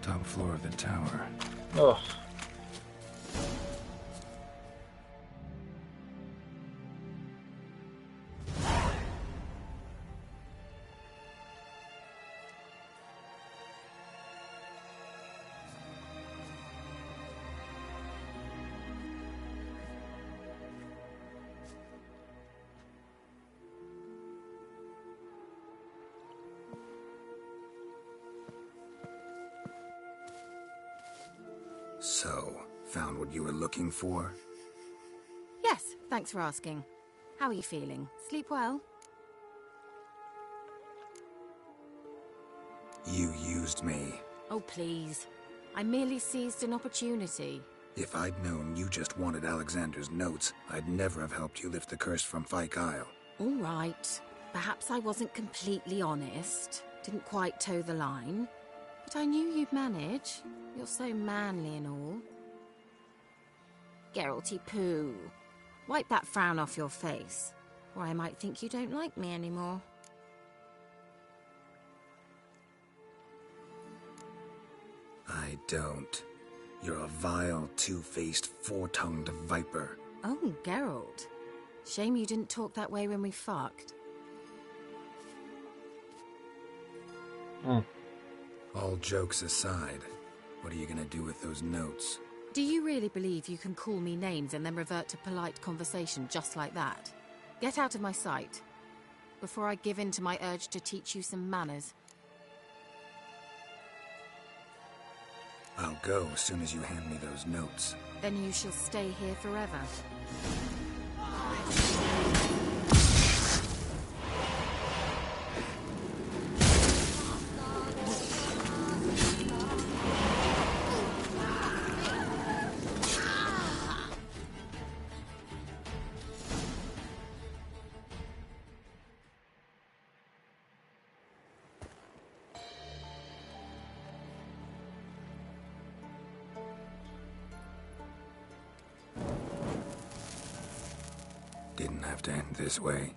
Top floor of the tower. Oh. So, found what you were looking for? Yes, thanks for asking. How are you feeling? Sleep well? You used me. Oh, please. I merely seized an opportunity. If I'd known you just wanted Alexander's notes, I'd never have helped you lift the curse from Fyke Isle. All right. Perhaps I wasn't completely honest. Didn't quite toe the line. But I knew you'd manage. You're so manly and all. Geralty Pooh. Wipe that frown off your face, or I might think you don't like me anymore. I don't. You're a vile, two-faced, four-tongued viper. Oh, Geralt. Shame you didn't talk that way when we fucked. All jokes aside, what are you gonna do with those notes? Do you really believe you can call me names and then revert to polite conversation just like that? Get out of my sight, before I give in to my urge to teach you some manners. I'll go as soon as you hand me those notes. Then you shall stay here forever. Didn't have to end this way.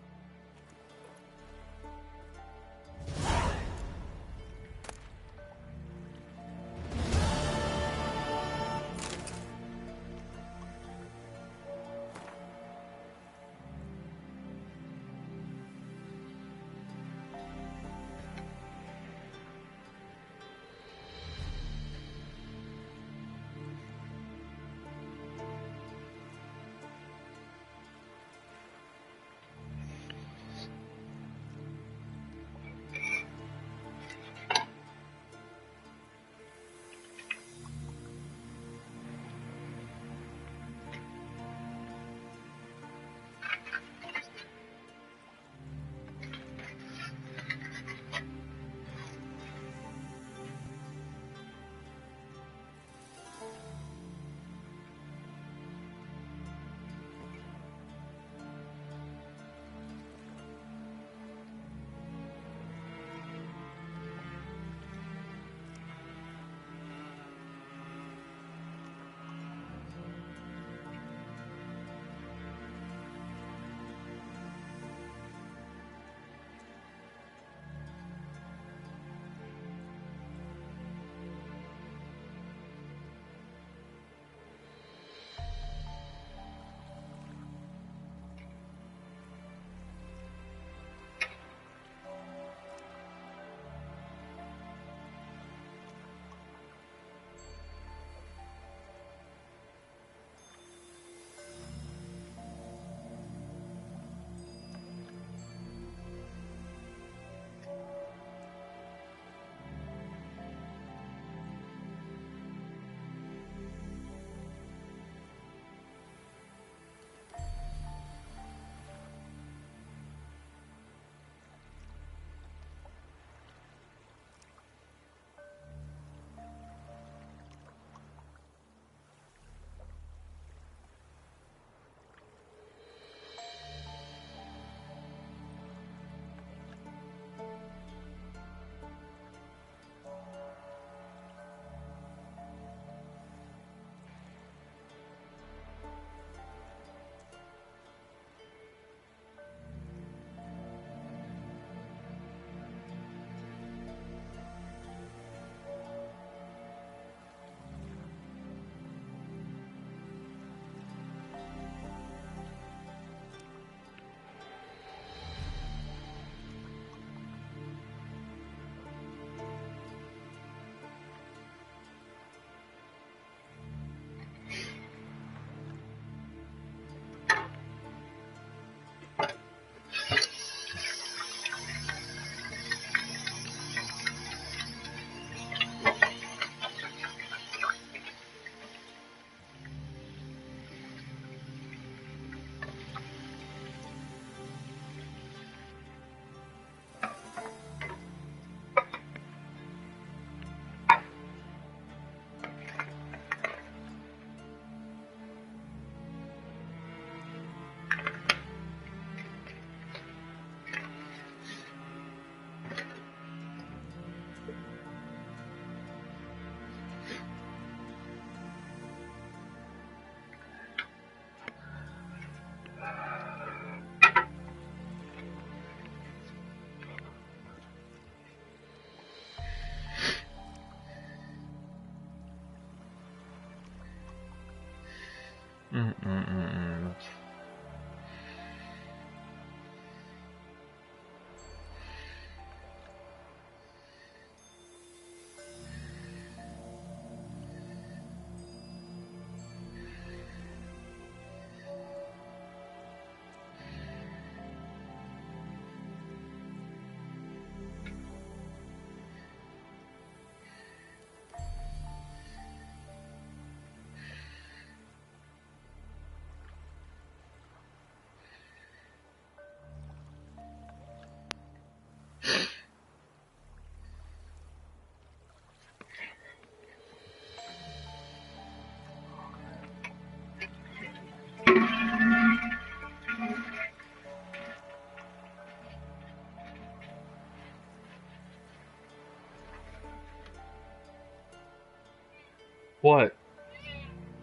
What?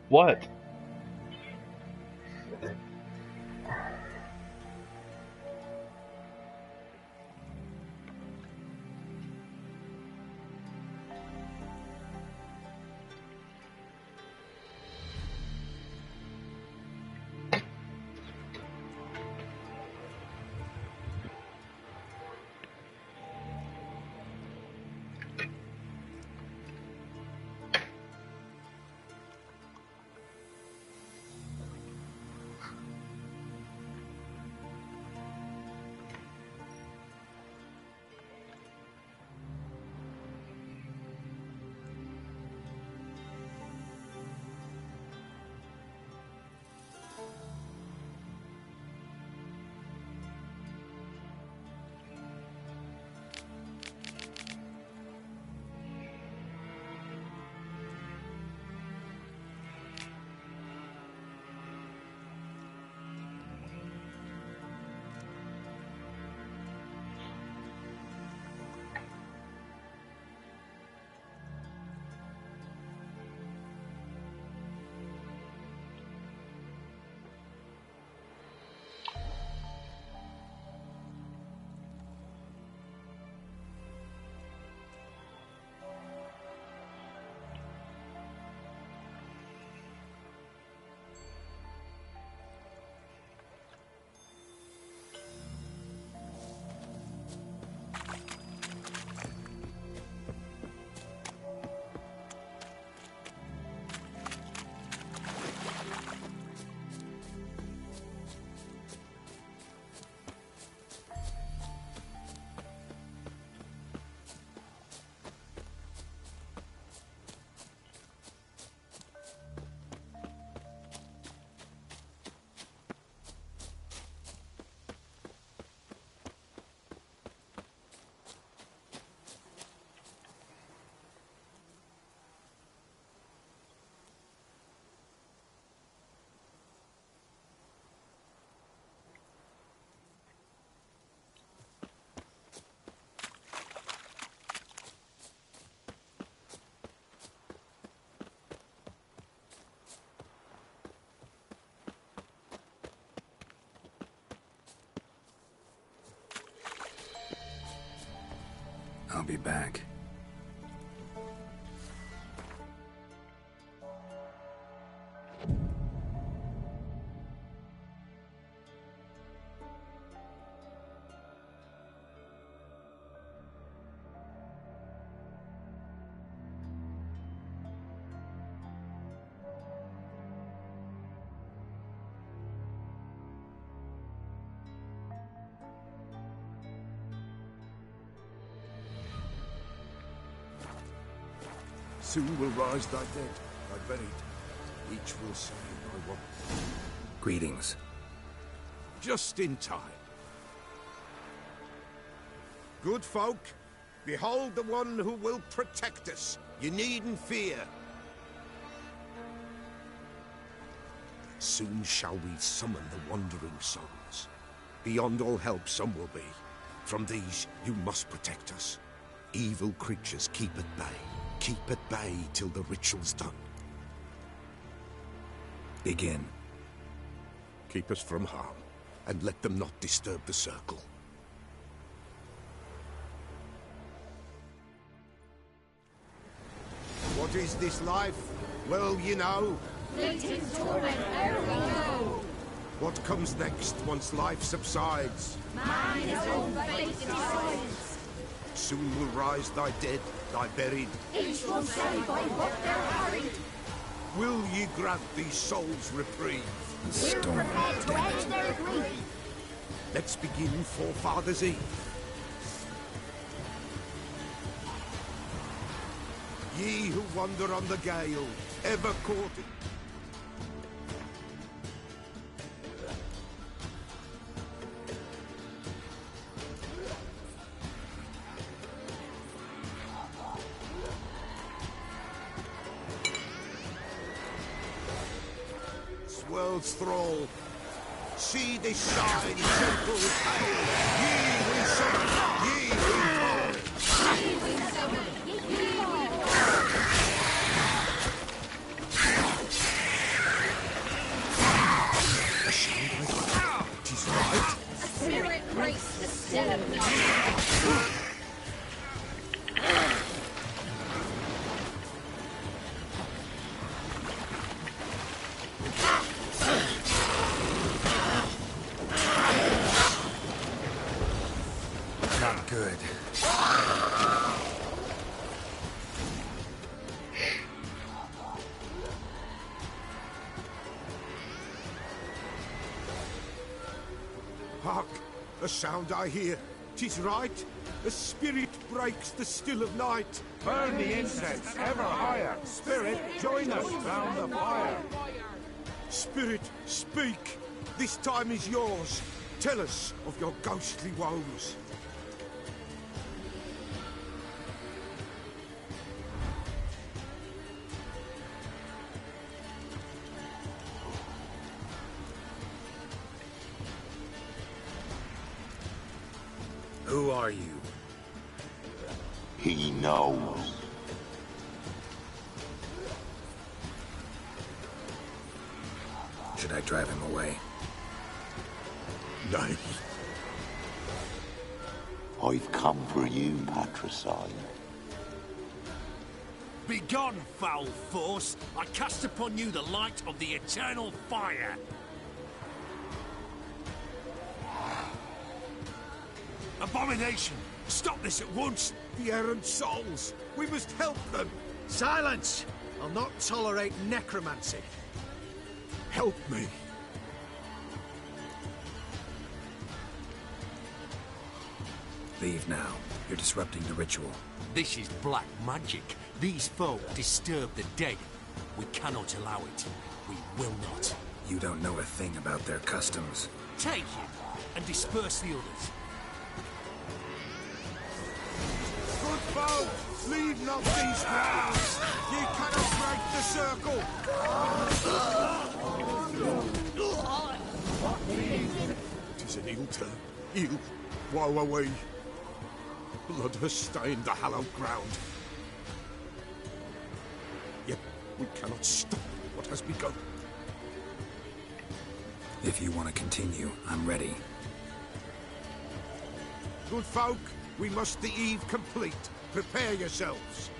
What? I'll be back. Soon will rise thy dead, thy buried. Each will say, I want. Greetings. Just in time. Good folk, behold the one who will protect us. You needn't fear. Soon shall we summon the wandering souls. Beyond all help some will be. From these you must protect us. Evil creatures keep at bay. Keep at bay till the ritual's done. Begin. Keep us from harm, and let them not disturb the circle. What is this life? Well, you know, What comes next once life subsides? Man his own fate decides. Soon will rise thy dead, thy buried. Each will say by what they're harried. Will ye grant these souls reprieve? We're prepared to end their grief. Let's begin Forefathers' Eve. Ye who wander on the gale, ever caught it. World's thrall. See this shine, gentle pale. Ye we summon, ye we call. Ye we summon, ye we call. A shine like 'tis right. A spirit breaks the still of night. Good. Hark! A sound I hear. 'Tis right. A spirit breaks the still of night. Burn the incense ever higher. Spirit, join us round the fire. Spirit, speak. This time is yours. Tell us of your ghostly woes. Who are you? He knows. Should I drive him away? Nay. I've come for you, patricide. Begone, foul force! I cast upon you the light of the eternal fire! Abomination! Stop this at once! The errant souls! We must help them! Silence! I'll not tolerate necromancy. Help me! Leave now. You're disrupting the ritual. This is black magic. These folk disturb the dead. We cannot allow it. We will not. You don't know a thing about their customs. Take him and disperse the others. Good folk, leave not these grounds. Ye cannot break the circle. 'Tis an ill turn. Ill. Woe away. Blood has stained the hallowed ground. Yet we cannot stop what has begun. If you want to continue, I'm ready. Good folk, we must the eve complete. Prepare yourselves.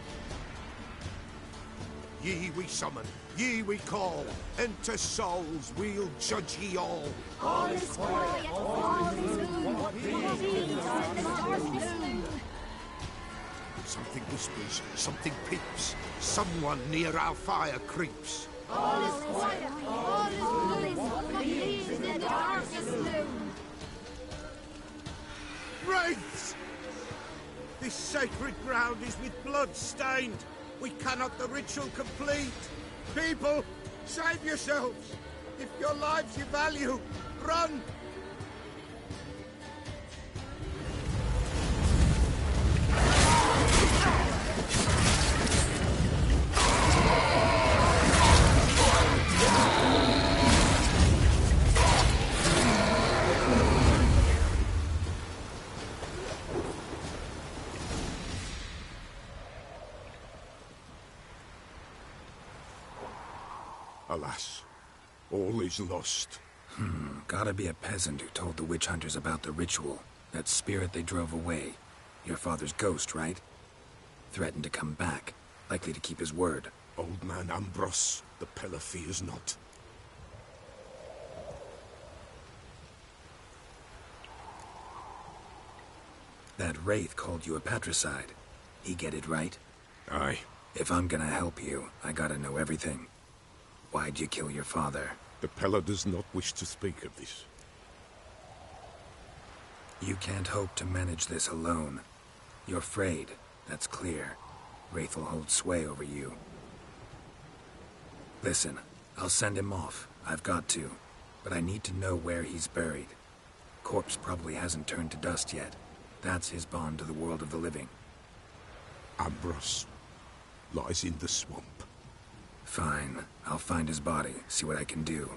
Ye we summon, ye we call. Enter souls, we'll judge ye all. All is quiet, all is gloom. What deeds in the darkness loom? Something whispers, something peeps. Someone near our fire creeps. All is quiet, all is gloom. What deeds in the darkness loom? Wraiths! This sacred ground is with blood stained. We cannot the ritual complete. People, save yourselves. If your lives you value, run! Alas, all is lost. Gotta be a peasant who told the witch hunters about the ritual. That spirit they drove away. Your father's ghost, right? Threatened to come back. Likely to keep his word. Old man Ambros, the Pella fears not. That Wraith called you a patricide. He get it right? Aye. If I'm gonna help you, I gotta know everything. Why'd you kill your father? The Pella does not wish to speak of this. You can't hope to manage this alone. You're afraid, that's clear. Wraith will hold sway over you. Listen, I'll send him off. I've got to. But I need to know where he's buried. Corpse probably hasn't turned to dust yet. That's his bond to the world of the living. Ambros lies in the swamp. Fine. I'll find his body, see what I can do.